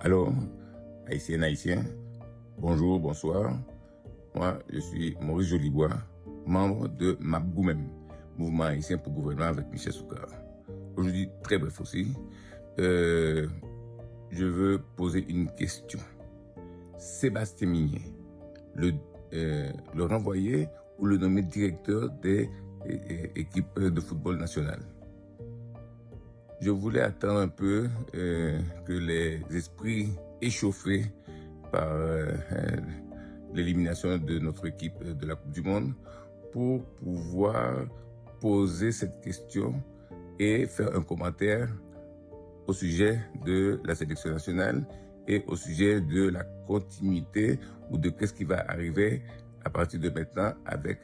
Alors, haïtiennes, haïtiens, bonjour, bonsoir. Moi, je suis Maurice Jolibois, membre de MAPGOUMEM, Mouvement haïtien pour gouvernement avec Michel Soukar. Aujourd'hui, très bref aussi, je veux poser une question. Sébastien Migné, le renvoyer ou le nommer directeur des équipes de football nationales? Je voulais attendre un peu que les esprits échauffés par l'élimination de notre équipe de la Coupe du Monde pour pouvoir poser cette question et faire un commentaire au sujet de la sélection nationale et au sujet de la continuité ou de qu'est-ce qui va arriver à partir de maintenant avec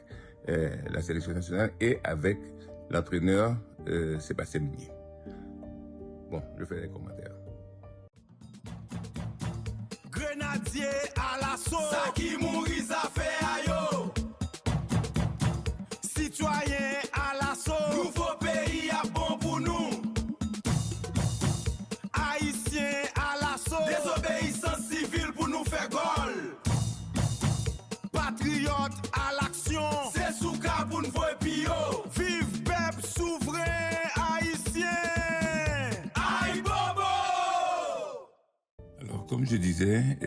la sélection nationale et avec l'entraîneur Sébastien Migné. Bon, je fais les commentaires. Grenadier à l'assaut, ça qui mourit, ça fait aïe. Citoyen à l'assaut, nouveau pays à bon pour nous. Haïtien à l'assaut, désobéissance civile pour nous faire gol. Patriote à l'action, c'est Soukar pour nous voir pio. Vive peuple souverain haïtien. Aïe bobo. Alors, comme je disais,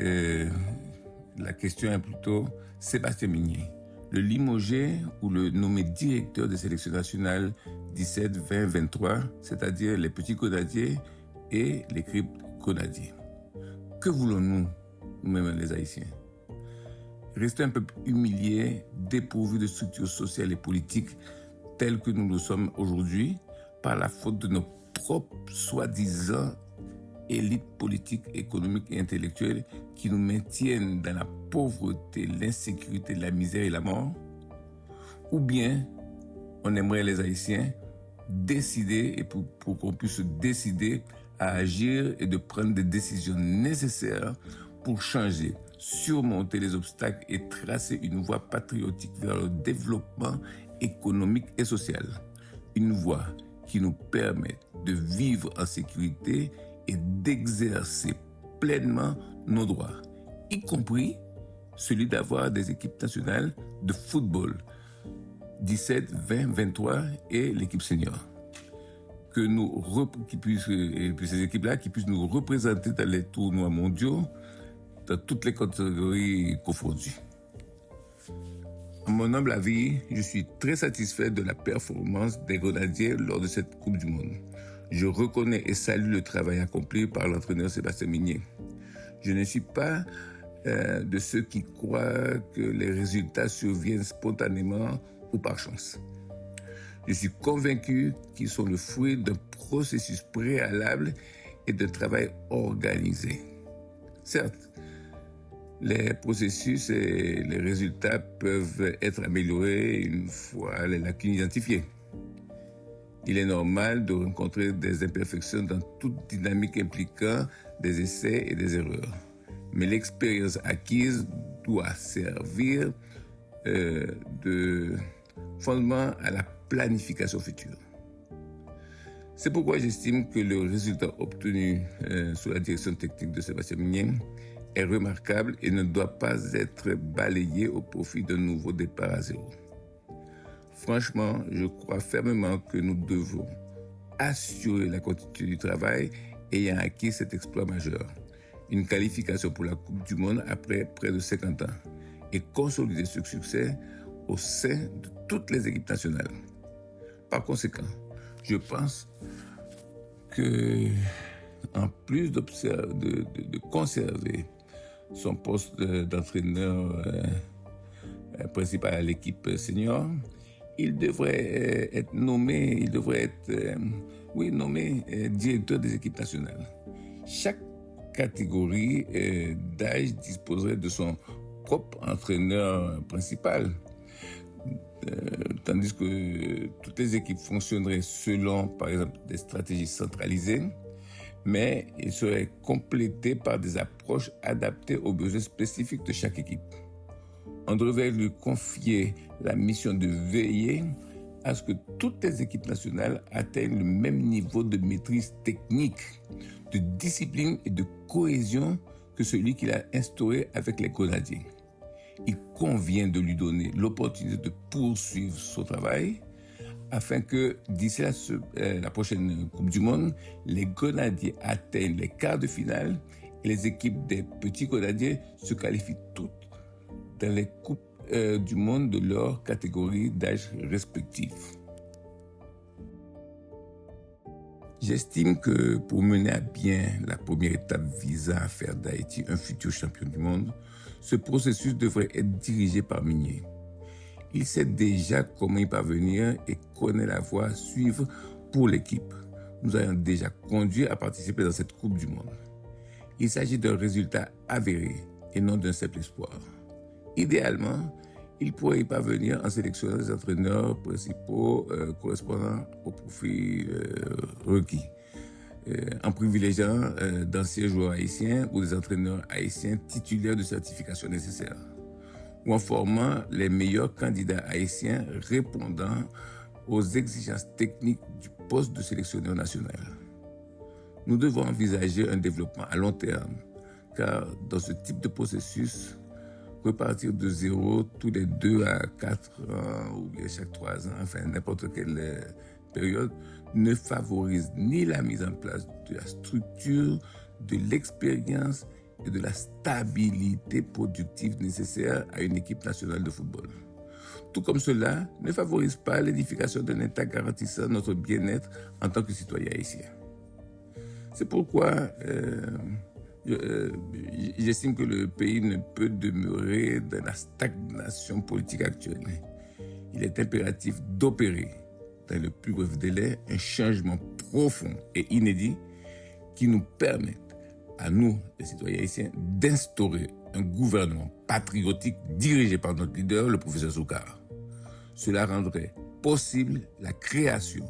la question est plutôt Sébastien Migné, le limogé ou le nommé directeur des sélections nationales 17, 20, 23, c'est-à-dire les petits grenadiers et les grenadiers. Que voulons-nous, nous-mêmes les Haïtiens? Rester un peuple humilié, dépourvu de structures sociales et politiques telles que nous le sommes aujourd'hui par la faute de nos propres soi-disant élites politiques, économiques et intellectuelles qui nous maintiennent dans la pauvreté, l'insécurité, la misère et la mort? Ou bien on aimerait les Haïtiens décider et pour qu'on puisse décider à agir et de prendre des décisions nécessaires pour changer, surmonter les obstacles et tracer une voie patriotique vers le développement économique et social. Une voie qui nous permet de vivre en sécurité et d'exercer pleinement nos droits, y compris celui d'avoir des équipes nationales de football, 17, 20, 23 et l'équipe senior. Que ces équipes-là qui puissent nous représenter dans les tournois mondiaux dans toutes les catégories confondues. À mon humble avis, je suis très satisfait de la performance des Grenadiers lors de cette Coupe du Monde. Je reconnais et salue le travail accompli par l'entraîneur Sébastien Migné. Je ne suis pas de ceux qui croient que les résultats surviennent spontanément ou par chance. Je suis convaincu qu'ils sont le fruit d'un processus préalable et d'un travail organisé. Certes, les processus et les résultats peuvent être améliorés une fois les lacunes identifiées. Il est normal de rencontrer des imperfections dans toute dynamique impliquant des essais et des erreurs. Mais l'expérience acquise doit servir de fondement à la planification future. C'est pourquoi j'estime que le résultat obtenu sous la direction technique de Sébastien Migné est remarquable et ne doit pas être balayé au profit d'un nouveau départ à zéro. Franchement, je crois fermement que nous devons assurer la continuité du travail ayant acquis cet exploit majeur, une qualification pour la Coupe du Monde après près de 50 ans, et consolider ce succès au sein de toutes les équipes nationales. Par conséquent, je pense que, en plus de conserver son poste d'entraîneur principal à l'équipe senior, il devrait être nommé, directeur des équipes nationales. Chaque catégorie d'âge disposerait de son propre entraîneur principal, tandis que toutes les équipes fonctionneraient selon, par exemple, des stratégies centralisées, mais ils seraient complétés par des approches adaptées aux besoins spécifiques de chaque équipe. On devrait lui confier la mission de veiller à ce que toutes les équipes nationales atteignent le même niveau de maîtrise technique, de discipline et de cohésion que celui qu'il a instauré avec les Grenadiers. Il convient de lui donner l'opportunité de poursuivre son travail afin que d'ici la prochaine Coupe du Monde, les Grenadiers atteignent les quarts de finale et les équipes des petits Grenadiers se qualifient toutes dans les Coupes du Monde de leur catégorie d'âge respective. J'estime que pour mener à bien la première étape visant à faire d'Haïti un futur champion du monde, ce processus devrait être dirigé par Migné. Il sait déjà comment y parvenir et connaît la voie à suivre pour l'équipe. Nous avons déjà conduit à participer dans cette Coupe du Monde. Il s'agit d'un résultat avéré et non d'un simple espoir. Idéalement, il pourrait y parvenir en sélectionnant les entraîneurs principaux correspondant au profil requis, en privilégiant d'anciens joueurs haïtiens ou des entraîneurs haïtiens titulaires de certification nécessaires, ou en formant les meilleurs candidats haïtiens répondant aux exigences techniques du poste de sélectionneur national. Nous devons envisager un développement à long terme, car dans ce type de processus, repartir de zéro tous les 2 à 4 ans ou bien chaque 3 ans, enfin n'importe quelle période, ne favorise ni la mise en place de la structure, de l'expérience et de la stabilité productive nécessaire à une équipe nationale de football. Tout comme cela ne favorise pas l'édification d'un État garantissant notre bien-être en tant que citoyen haïtien. C'est pourquoi j'estime que le pays ne peut demeurer dans la stagnation politique actuelle. Il est impératif d'opérer dans le plus bref délai un changement profond et inédit qui nous permette à nous, les citoyens haïtiens, d'instaurer un gouvernement patriotique dirigé par notre leader, le professeur Soukar. Cela rendrait possible la création,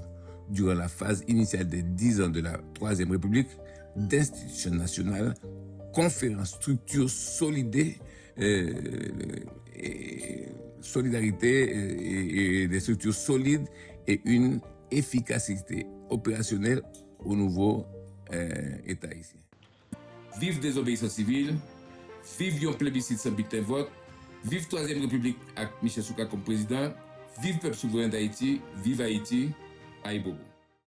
durant la phase initiale des 10 ans de la Troisième République, d'institutions nationales conférant structure solidarité et des structures solides et une efficacité opérationnelle au nouveau État haïtien. Vive désobéissance civile, vive un plébiscite sans bulletin vote, vive Troisième République avec Michel Soukar comme président, vive peuple souverain d'Haïti, vive Haïti, aïe bobo.